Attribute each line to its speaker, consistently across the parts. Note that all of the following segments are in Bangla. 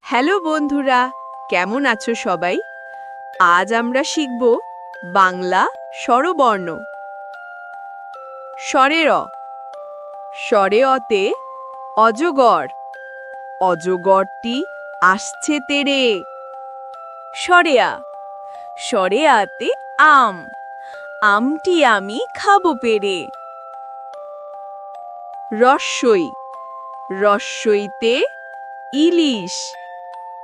Speaker 1: হ্যালো বন্ধুরা, কেমন আছো সবাই? আজ আমরা শিখব বাংলা স্বরবর্ণ। স্বরে র, স্বরে অতে অজগর, অজগরটি আসছে তেড়ে। স্বরে আ, স্বরে আতে আম, আমটি আমি খাবো পেড়ে। রস্যই, রস্যইতে ইলিশ,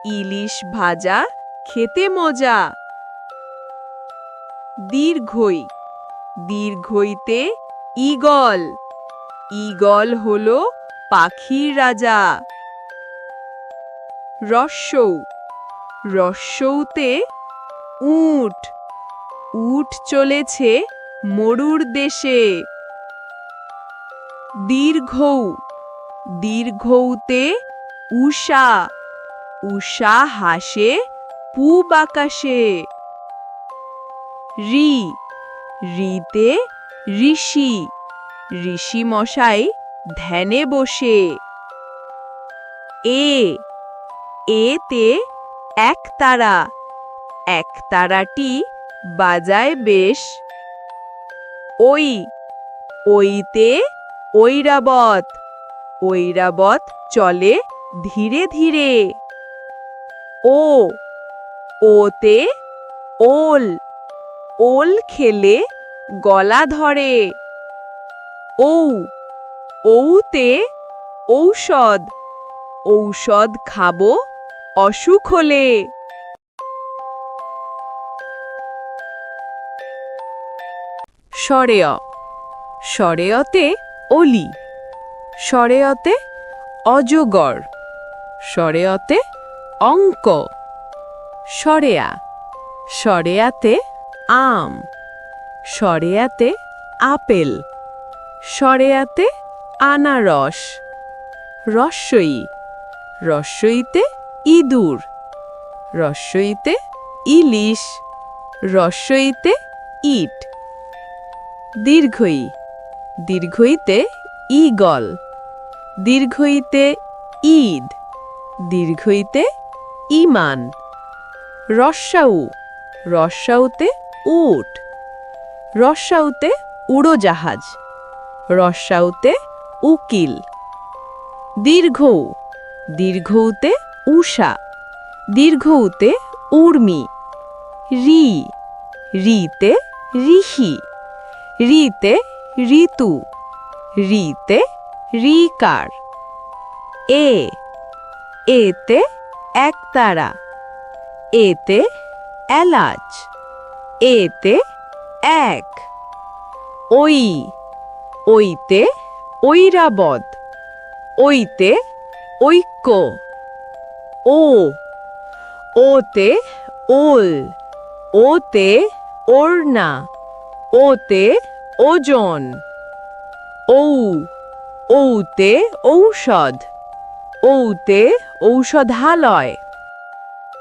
Speaker 1: ইলিশ ভাজা খেতে মজা। দীর্ঘই, দীর্ঘইতে ঈগল, ঈগল হলো পাখির রাজা। রস্যৌ, রস্যৌতে উট, উট চলেছে মরুর দেশে। দীর্ঘৌ, দীর্ঘৌতে উষা, উষা হাসে পূব আকাশে। ঋ, ঋতে ঋষি, ঋষি মশাই ধ্যানে বসে। এ, এতে একতারা, একতারাটি বাজায় বেশ। ওই, ওইতে ঐরাবত, ঐরাবত চলে ধীরে ধীরে। ও, ওতে ওল, ওল খেলে গলা ধরে। ঔ, ঔতে ঔষধ, ঔষধ খাবো অসুখ হলে। স্বরে অ, স্বরে অতে অলি, স্বরে অতে অজগর, স্বরে অতে অঙ্ক। স্বরে আ, স্বরে আতে আম, স্বরে আতে আপেল, স্বরে আতে আনারস। রস্যই, রস্যইতে ইঁদুর, রস্যইতে ইলিশ, রস্যইতে ইট। দীর্ঘই, দীর্ঘইতে ঈগল, দীর্ঘইতে ঈদ, দীর্ঘইতে ঈমান। রস্যাউ, রস্যাউতে উট, রস্যাউতে উড়োজাহাজ, রস্যাউতে উকিল। দীর্ঘৌ, দীর্ঘৌতে উষা, দীর্ঘৌতে উর্মি। ঋ, ঋতে ঋষি, ঋতে ঋতু, ঋতে ঋকার। এ, এতে একতারা, এতে এলাচ, এতে এক। ওই, ওইতে ঐরাবত, ওইতে ঐক্য। ও, ওতে ওল, ওতে ওড়না, ওতে ওজন। ঔ, ঔতে ঔষধ, ঔতে ঔষধালয়।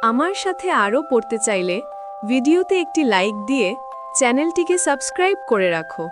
Speaker 1: আমার সাথে আরও পড়তে চাইলে ভিডিওতে একটি লাইক দিয়ে চ্যানেলটিকে সাবস্ক্রাইব করে রাখো।